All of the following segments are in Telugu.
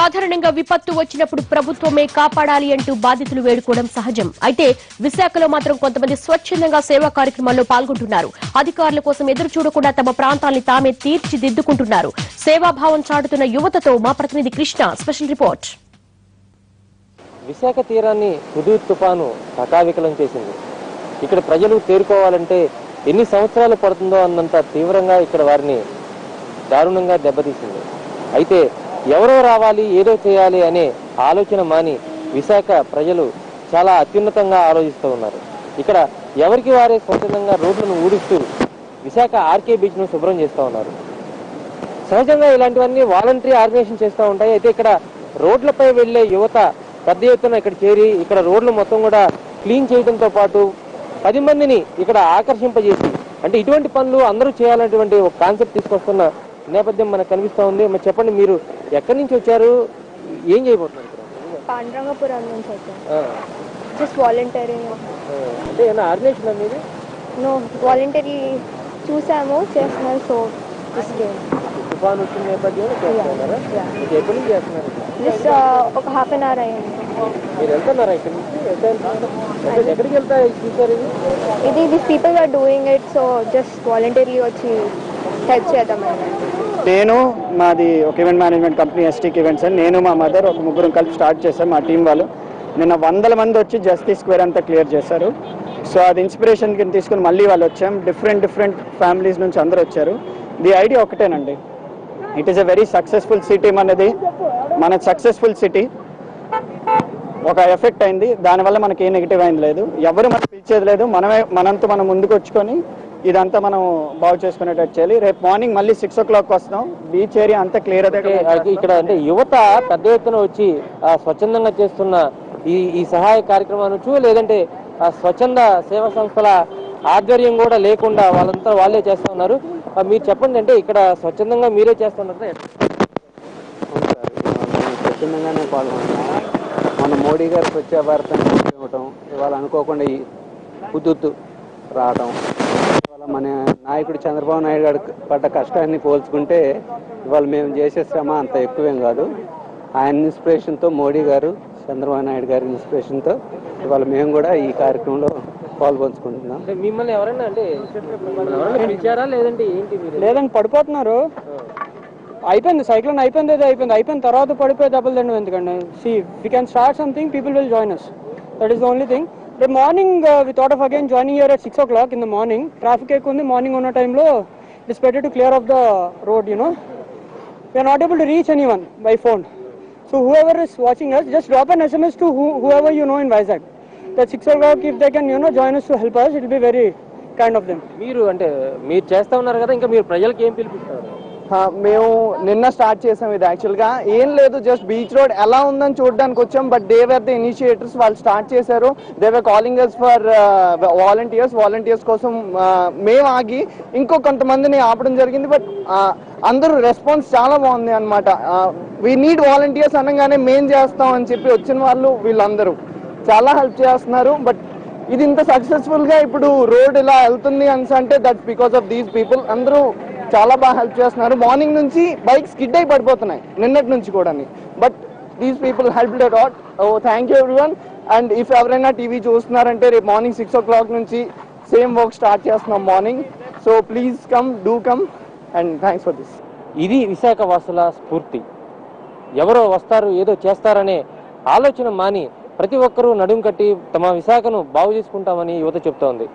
సాధారణంగా విపత్తు వచ్చినప్పుడు ప్రభుత్వమే కాపాడాలి అంటూ బాధితులు వేడుకోవడం సహజం. అయితే విశాఖలో మాత్రం కొంతమంది స్వచ్ఛందంగా సేవా కార్యక్రమాల్లో పాల్గొంటున్నారు. అధికారుల కోసం ఎదురు చూడకుండా తమ ప్రాంతాల్ని తామే తీర్చిదిద్దుకుంటున్నారు. సేవాభావం చాటుతున్న యువతతో మా ప్రతినిధి కృష్ణ స్పెషల్ రిపోర్ట్. విశాఖ తీరాన్ని హుదూద్ తుఫాను కకావికలం చేసింది. ఇక్కడ ప్రజలు తేరుకోవాలంటే ఎన్ని సంవత్సరాలు పడుతుందో అన్నంత తీవ్రంగా ఇక్కడ వారిని దారుణంగా దెబ్బతీసింది. అయితే ఎవరో రావాలి ఏదో చేయాలి అనే ఆలోచన మాని విశాఖ ప్రజలు చాలా అత్యున్నతంగా ఆలోచిస్తూ ఉన్నారు. ఇక్కడ ఎవరికి వారే స్వచ్ఛందంగా రోడ్లను ఊడిస్తూ విశాఖ ఆర్కే బీచ్ ను శుభ్రం చేస్తూ ఉన్నారు. సహజంగా ఇలాంటివన్నీ వాలంటరీ ఆర్గనైజేషన్ చేస్తూ ఉంటాయి. అయితే ఇక్కడ రోడ్లపై వెళ్లే యువత పెద్ద ఎత్తున ఇక్కడ చేరి ఇక్కడ రోడ్లు మొత్తం కూడా క్లీన్ చేయడంతో పాటు 10 మందిని ఇక్కడ ఆకర్షింపజేసి, అంటే ఇటువంటి పనులు అందరూ చేయాలనేటువంటి ఒక కాన్సెప్ట్ తీసుకొస్తున్న నేపథ్యం మనకు కనిపిస్తూ ఉంది. మరి చెప్పండి, మీరు ఎక్కడి నుంచి వచ్చారు, ఏం చేయబోతున్నారు? పాండ్రంగపురం నుంచి వచ్చాను. Just volunteering. అంటే ఏమైనా ఆర్గనైజేషన్ మీది? నో, వాలంటీరీ చూసాము, చేస్తున్నారు. సో తుఫాన్ వచ్చిన నేపథ్యంలో చేస్తున్నారా? ఎక్కడి నుంచి చేస్తున్నారు? జస్ట్ ఒక హాఫ్ అన్ అవర్ అయ్యింది. మీరు వెళ్తున్నారా ఇక్కడ నుంచి? ఎక్కడికి వెళ్తా చూసారు ఇది this people are doing it, so just voluntarily వచ్చి హెల్ప్ చేద్దామని. నేను మాది ఒక ఈవెంట్ మేనేజ్మెంట్ కంపెనీ ఎస్టీక్ ఈవెంట్స్ అని నేను మా మదర్ ఒక ముగ్గురం కలిపి స్టార్ట్ చేశాం. మా టీం వాళ్ళు నిన్న 100 మంది వచ్చి జస్టిస్ స్క్వేర్ అంతా క్లియర్ చేశారు. సో అది ఇన్స్పిరేషన్ కింద తీసుకుని మళ్ళీ వాళ్ళు వచ్చాం. డిఫరెంట్ ఫ్యామిలీస్ నుంచి అందరూ వచ్చారు. ది ఐడియా ఒకటేనండి, it is a very successful city. మనది మన సక్సెస్ఫుల్ సిటీ ఒక ఎఫెక్ట్ అయింది, దానివల్ల మనకి ఏ నెగిటివ్ అయింది లేదు. ఎవరు మనకు పిలిచేది లేదు, మనంతా మనం ముందుకు వచ్చుకొని ఇదంతా మనం బాగు చేసుకునేటట్టు చేయాలి. రేపు మార్నింగ్ మళ్ళీ 6 o'clock వస్తాం. బీచ్ ఏరియా అంతా క్లియర్ అయితే ఇక్కడ అంటే యువత పెద్ద ఎత్తున వచ్చి స్వచ్ఛందంగా చేస్తున్న ఈ సహాయ కార్యక్రమాన్ని లేదంటే స్వచ్ఛంద సేవా సంస్థల ఆధ్వర్యం కూడా లేకుండా వాళ్ళంతా వాళ్ళే చేస్తూ ఉన్నారు. మీరు చెప్పండి, అంటే ఇక్కడ స్వచ్ఛందంగా మీరే చేస్తున్నారు? స్వచ్ఛందంగానే పాల్గొంటున్నాం. మన మోడీ గారు స్వచ్ఛ భారత్ ఇవ్వటం, ఇవాళ అనుకోకుండా ఈ హుదూద్ రావడం, ఇవాళ మన నాయకుడు చంద్రబాబు నాయుడు గారు పడ్డ కష్టాన్ని పోల్చుకుంటే ఇవాళ మేము చేసే శ్రమ అంత ఎక్కువేం కాదు. ఆయన ఇన్స్పిరేషన్తో, మోడీ గారు చంద్రబాబు నాయుడు గారి ఇన్స్పిరేషన్తో ఇవాళ మేము కూడా ఈ కార్యక్రమంలో పాల్పంచుకుంటున్నాం. మిమ్మల్ని ఎవరైనా అంటే పిలిచారా లేదంటే ఏంటి? లేదండి, పడిపోతున్నారు. అయిపోయింది, సైక్లోన్ అయిపోయిన తర్వాత పడిపోయి దెబ్బలు తిండం ఎందుకండి? So we can start something, people will join us. That is the only thing. రేపు morning we thought of again joining here at 6 o'clock in the morning. Traffic ఎక్కువ ఉంది మార్నింగ్ ఉన్న టైంలో. It is better to clear off the road, you know. We are not able to reach anyone by phone. So whoever is watching us, just drop an SMS to whoever you know in Vizag. That 6 o'clock if they can, you know, join us to help us, it will be very kind of them. మీరు అంటే మీరు చేస్తా ఉన్నారు కదా, ఇంకా మీరు ప్రజలకు ఏం పిలిపిస్తారు? మేము నిన్న స్టార్ట్ చేసాం. ఇది యాక్చువల్గా ఏం లేదు, జస్ట్ బీచ్ రోడ్ ఎలా ఉందని చూడడానికి వచ్చాం. But they were the initiators, వాళ్ళు స్టార్ట్ చేశారు. They were calling us for volunteers కోసం మేము ఆగి ఇంకో కొంతమందిని ఆపడం జరిగింది. బట్ అందరూ రెస్పాన్స్ చాలా బాగుంది అనమాట. వీ నీడ్ వాలంటీర్స్ అనగానే మేం చేస్తాం అని చెప్పి వచ్చిన వాళ్ళు వీళ్ళందరూ చాలా హెల్ప్ చేస్తున్నారు. బట్ ఇది ఇంత సక్సెస్ఫుల్గా ఇప్పుడు రోడ్ ఇలా వెళ్తుంది అంటే that's because of these people. అందరూ చాలా బాగా హెల్ప్ చేస్తున్నారు. మార్నింగ్ నుంచి బైక్ స్కిడ్ అయి పడిపోతున్నాయి నిన్నటి నుంచి కూడా. But these people help the lot. Thank you everyone. And if ఎవరైనా టీవీ చూస్తున్నారంటే రేపు మార్నింగ్ 6 o'clock నుంచి సేమ్ వర్క్ స్టార్ట్ చేస్తున్నాం morning. So please come and thanks for this. ఇది విశాఖ వాసుల స్ఫూర్తి. ఎవరో వస్తారు ఏదో చేస్తారనే ఆలోచన మాని ప్రతి ఒక్కరూ నడుం కట్టి తమ విశాఖను బాగు చేసుకుంటామని యువత చెప్తోంది.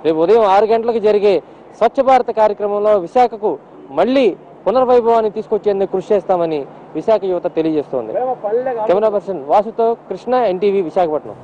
రేపు ఉదయం 6 గంటలకు జరిగే స్వచ్ఛ భారత్ కార్యక్రమంలో విశాఖకు మళ్లీ పునర్వైభవాన్ని తీసుకొచ్చేందుకు కృషి చేస్తామని విశాఖ యువత తెలియజేస్తోంది. కెమెరా పర్సన్ వాసుతో కృష్ణ, NTV, విశాఖపట్నం.